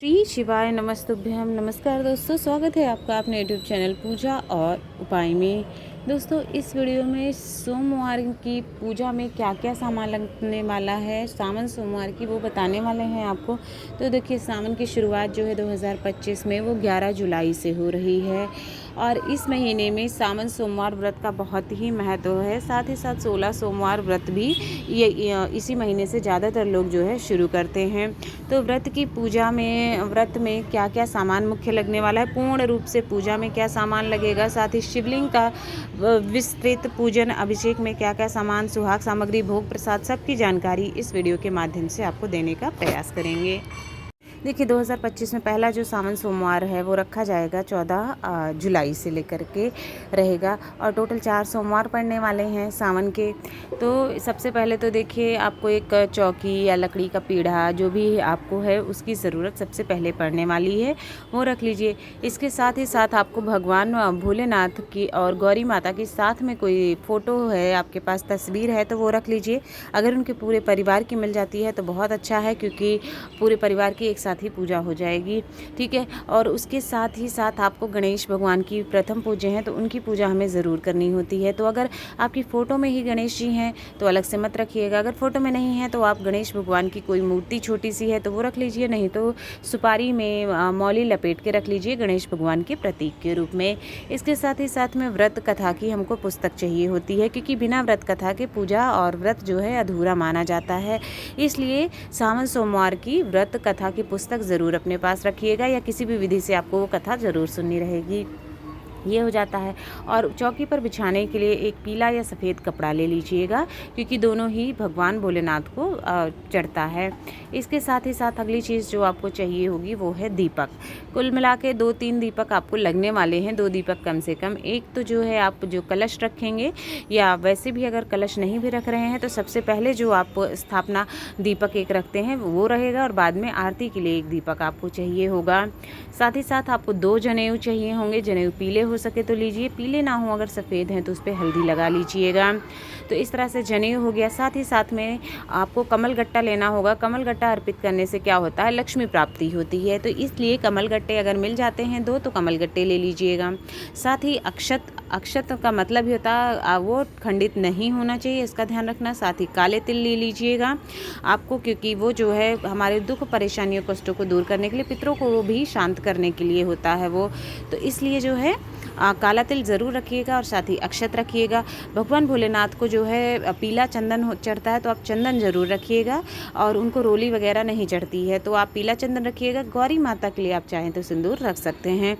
श्री शिवाय नमस्तुभ्यम। नमस्कार दोस्तों, स्वागत है आपका अपने यूट्यूब चैनल पूजा और उपाय में। दोस्तों, इस वीडियो में सोमवार की पूजा में क्या क्या सामान लगने वाला है, सावन सोमवार की, वो बताने वाले हैं आपको। तो देखिए, सावन की शुरुआत जो है 2025 में वो 11 जुलाई से हो रही है और इस महीने में सावन सोमवार व्रत का बहुत ही महत्व है। साथ ही साथ 16 सोमवार व्रत भी ये इसी महीने से ज़्यादातर लोग जो है शुरू करते हैं। तो व्रत की पूजा में, व्रत में क्या क्या सामान मुख्य लगने वाला है, पूर्ण रूप से पूजा में क्या सामान लगेगा, साथ ही शिवलिंग का विस्तृत पूजन, अभिषेक में क्या क्या सामान, सुहाग सामग्री, भोग प्रसाद, सबकी जानकारी इस वीडियो के माध्यम से आपको देने का प्रयास करेंगे। देखिए, 2025 में पहला जो सावन सोमवार है वो रखा जाएगा 14 जुलाई से लेकर के रहेगा और टोटल 4 सोमवार पड़ने वाले हैं सावन के। तो सबसे पहले तो देखिए, आपको एक चौकी या लकड़ी का पीढ़ा जो भी आपको है उसकी ज़रूरत सबसे पहले पड़ने वाली है, वो रख लीजिए। इसके साथ ही साथ आपको भगवान भोलेनाथ की और गौरी माता की साथ में कोई फ़ोटो है, आपके पास तस्वीर है तो वो रख लीजिए। अगर उनके पूरे परिवार की मिल जाती है तो बहुत अच्छा है, क्योंकि पूरे परिवार की एक साथ ही पूजा हो जाएगी, ठीक है। और उसके साथ ही साथ आपको गणेश भगवान की प्रथम पूज्य हैं तो उनकी पूजा हमें ज़रूर करनी होती है। तो अगर आपकी फ़ोटो में ही गणेश जी हैं तो अलग से मत रखिएगा, अगर फ़ोटो में नहीं है तो आप गणेश भगवान की कोई मूर्ति छोटी सी है तो वो रख लीजिए, नहीं तो सुपारी में मौली लपेट के रख लीजिए गणेश भगवान के प्रतीक के रूप में। इसके साथ ही साथ में व्रत कथा की हमको पुस्तक चाहिए होती है, क्योंकि बिना व्रत कथा के पूजा और व्रत जो है अधूरा माना जाता है। इसलिए सावन सोमवार की व्रत कथा की पुस्तक ज़रूर अपने पास रखिएगा, या किसी भी विधि से आपको वो कथा ज़रूर सुननी रहेगी। ये हो जाता है। और चौकी पर बिछाने के लिए एक पीला या सफ़ेद कपड़ा ले लीजिएगा, क्योंकि दोनों ही भगवान भोलेनाथ को चढ़ता है। इसके साथ ही साथ अगली चीज़ जो आपको चाहिए होगी वो है दीपक। कुल मिला के 2-3 दीपक आपको लगने वाले हैं, 2 दीपक कम से कम। एक तो जो है आप जो कलश रखेंगे, या वैसे भी अगर कलश नहीं भी रख रहे हैं तो सबसे पहले जो आप स्थापना दीपक एक रखते हैं वो रहेगा, और बाद में आरती के लिए एक दीपक आपको चाहिए होगा। साथ ही साथ आपको 2 जनेऊ चाहिए होंगे। जनेऊ पीले हो सके तो लीजिए, पीले ना हो अगर सफ़ेद हैं तो उस पर हल्दी लगा लीजिएगा। तो इस तरह से जनेऊ हो गया। साथ ही साथ में आपको कमल गट्टा लेना होगा। कमल गट्टा अर्पित करने से क्या होता है, लक्ष्मी प्राप्ति होती है, तो इसलिए कमल गट्टे अगर मिल जाते हैं 2 तो कमल गट्टे ले लीजिएगा। साथ ही अक्षत का मतलब ही होता है वो खंडित नहीं होना चाहिए, इसका ध्यान रखना। साथ ही काले तिल ले लीजिएगा आपको, क्योंकि वो जो है हमारे दुख परेशानियों कष्टों को दूर करने के लिए, पितरों को भी शांत करने के लिए होता है वो, तो इसलिए जो है काला तिल ज़रूर रखिएगा और साथ ही अक्षत रखिएगा। भगवान भोलेनाथ को जो है पीला चंदन चढ़ता है, तो आप चंदन ज़रूर रखिएगा, और उनको रोली वगैरह नहीं चढ़ती है तो आप पीला चंदन रखिएगा। गौरी माता के लिए आप चाहें तो सिंदूर रख सकते हैं।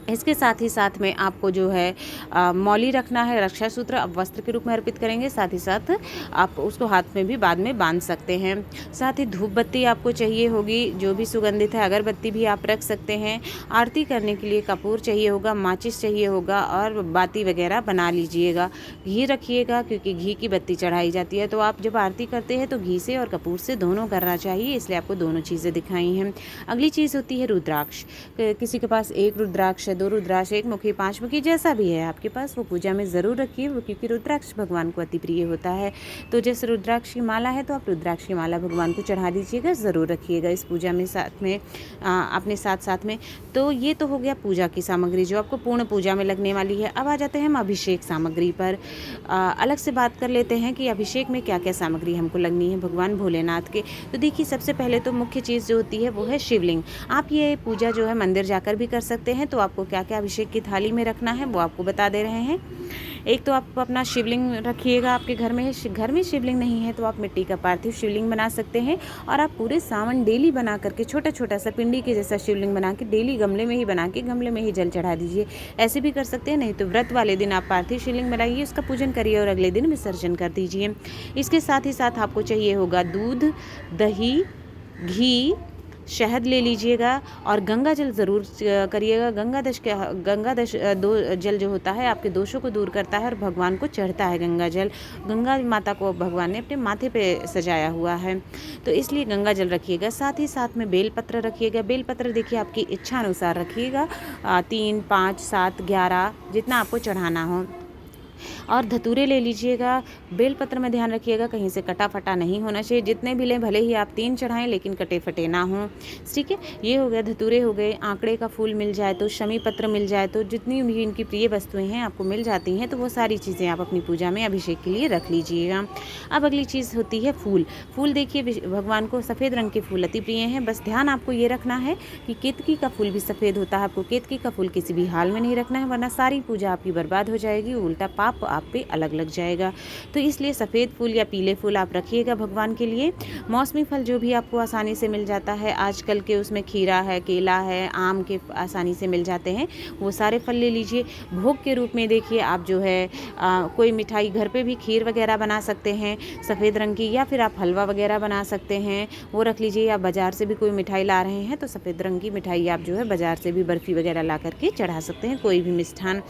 इसके साथ ही साथ में आपको जो है मौली रखना है, रक्षा सूत्र अब वस्त्र के रूप में अर्पित करेंगे। साथ ही साथ आप उसको हाथ में भी बाद में बांध सकते हैं। साथ ही धूप बत्ती आपको चाहिए होगी, जो भी सुगंधित है, अगरबत्ती भी आप रख सकते हैं। आरती करने के लिए कपूर चाहिए होगा, माचिस चाहिए होगा, और बाती वगैरह बना लीजिएगा। घी रखिएगा, क्योंकि घी की बत्ती चढ़ाई जाती है, तो आप जब आरती करते हैं तो घी से और कपूर से दोनों करना चाहिए, इसलिए आपको दोनों चीज़ें दिखाई हैं। अगली चीज़ होती है रुद्राक्ष। किसी के पास 1 रुद्राक्ष, 2 रुद्राक्ष, 1 मुखी, 5 मुखी, जैसा भी है आपके पास, वो पूजा में ज़रूर रखिए, वो क्योंकि रुद्राक्ष भगवान को अति प्रिय होता है। तो जैसे रुद्राक्ष की माला है तो आप रुद्राक्ष की माला भगवान को चढ़ा दीजिएगा, ज़रूर रखिएगा इस पूजा में साथ में अपने साथ में। तो ये तो हो गया पूजा की सामग्री जो आपको पूर्ण पूजा में लगने वाली है। अब आ जाते हैं हम अभिषेक सामग्री पर। अलग से बात कर लेते हैं कि अभिषेक में क्या क्या सामग्री हमको लगनी है भगवान भोलेनाथ के। तो देखिए, सबसे पहले तो मुख्य चीज़ जो होती है वो है शिवलिंग। आप ये पूजा जो है मंदिर जाकर भी कर सकते हैं। तो आपको क्या क्या अभिषेक की थाली में रखना है वो आपको बता दे रहे हैं। एक तो आप अपना शिवलिंग रखिएगा, आपके घर में शिवलिंग नहीं है तो आप मिट्टी का पार्थिव शिवलिंग बना सकते हैं, और आप पूरे सावन डेली बना करके छोटा छोटा सा पिंडी के जैसा शिवलिंग बना के डेली गमले में ही बना के गमले में ही जल चढ़ा दीजिए। ऐसे भी कर सकते हैं, नहीं तो व्रत वाले दिन आप पार्थिव शिवलिंग बनाइए, उसका पूजन करिए और अगले दिन विसर्जन कर दीजिए। इसके साथ ही साथ आपको चाहिए होगा दूध, दही, घी, शहद ले लीजिएगा, और गंगा जल ज़रूर करिएगा। गंगा दश दो जल जो होता है आपके दोषों को दूर करता है और भगवान को चढ़ता है गंगा जल। गंगा माता को भगवान ने अपने माथे पे सजाया हुआ है, तो इसलिए गंगा जल रखिएगा। साथ ही साथ में बेलपत्र रखिएगा। बेलपत्र देखिए आपकी इच्छा अनुसार रखिएगा, 3, 5, 7, 11 जितना आपको चढ़ाना हो। और धतूरे ले लीजिएगा। बेलपत्र में ध्यान रखिएगा कहीं से कटा फटा नहीं होना चाहिए, जितने भी लें भले ही आप 3 चढ़ाएं लेकिन कटे फटे ना हों। ठीक है, ये हो गया, धतूरे हो गए। आंकड़े का फूल मिल जाए तो, शमी पत्र मिल जाए तो, जितनी भी इनकी प्रिय वस्तुएं हैं आपको मिल जाती हैं तो वो सारी चीज़ें आप अपनी पूजा में अभिषेक के लिए रख लीजिएगा। अब अगली चीज़ होती है फूल। फूल देखिए भगवान को सफ़ेद रंग के फूल अति प्रिय हैं। बस ध्यान आपको ये रखना है कि केतकी का फूल भी सफ़ेद होता है। आपको केतकी का फूल किसी भी हाल में नहीं रखना है, वरना सारी पूजा आपकी बर्बाद हो जाएगी, उल्टा पाप आप पे अलग लग जाएगा। तो इसलिए सफ़ेद फूल या पीले फूल आप रखिएगा भगवान के लिए। मौसमी फल जो भी आपको आसानी से मिल जाता है, आजकल के उसमें खीरा है, केला है, आम के आसानी से मिल जाते हैं, वो सारे फल ले लीजिए। भोग के रूप में देखिए आप जो है कोई मिठाई घर पे भी खीर वगैरह बना सकते हैं सफ़ेद रंग की, या फिर आप हलवा वगैरह बना सकते हैं, वो रख लीजिए। या बाज़ार से भी कोई मिठाई ला रहे हैं तो सफ़ेद रंग की मिठाई आप जो है बाज़ार से भी बर्फ़ी वगैरह ला करके चढ़ा सकते हैं, कोई भी मिष्ठान।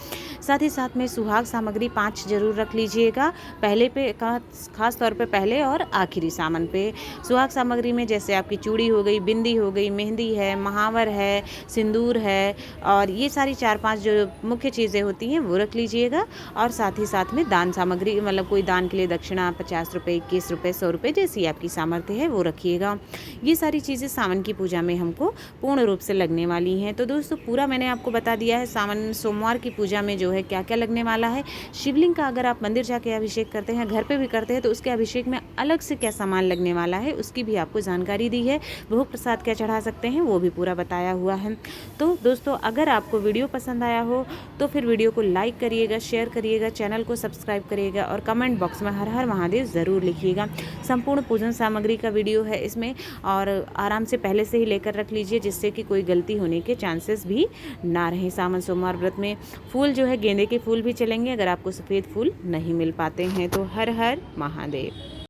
साथ ही साथ में सुहाग सामग्री 5 जरूर रख लीजिएगा, पहले पे खास तौर पे पहले और आखिरी सामान पे। सुहाग सामग्री में जैसे आपकी चूड़ी हो गई, बिंदी हो गई, मेहंदी है, महावर है, सिंदूर है, और ये सारी 4-5 जो मुख्य चीज़ें होती हैं वो रख लीजिएगा। और साथ ही साथ में दान सामग्री, मतलब कोई दान के लिए दक्षिणा 50 रुपये, 21 रुपये, 100 रुपये, जैसी आपकी सामर्थ्य है वो रखिएगा। ये सारी चीज़ें सावन की पूजा में हमको पूर्ण रूप से लगने वाली हैं। तो दोस्तों पूरा मैंने आपको बता दिया है सावन सोमवार की पूजा में जो है क्या क्या लगने वाला है। शिवलिंग का अगर आप मंदिर जाके अभिषेक करते हैं, घर पे भी करते हैं, तो उसके अभिषेक में अलग से क्या सामान लगने वाला है उसकी भी आपको जानकारी दी है। भोग प्रसाद क्या चढ़ा सकते हैं वो भी पूरा बताया हुआ है। तो दोस्तों अगर आपको वीडियो पसंद आया हो तो फिर वीडियो को लाइक करिएगा, शेयर करिएगा, चैनल को सब्सक्राइब करिएगा और कमेंट बॉक्स में हर हर महादेव ज़रूर लिखिएगा। संपूर्ण पूजन सामग्री का वीडियो है इसमें, और आराम से पहले से ही लेकर रख लीजिए जिससे कि कोई गलती होने के चांसेस भी ना रहे। सावन सोमवार व्रत में फूल जो है गेंदे के फूल भी चलेंगे अगर आपको सफ़ेद फूल नहीं मिल पाते हैं तो। हर हर महादेव।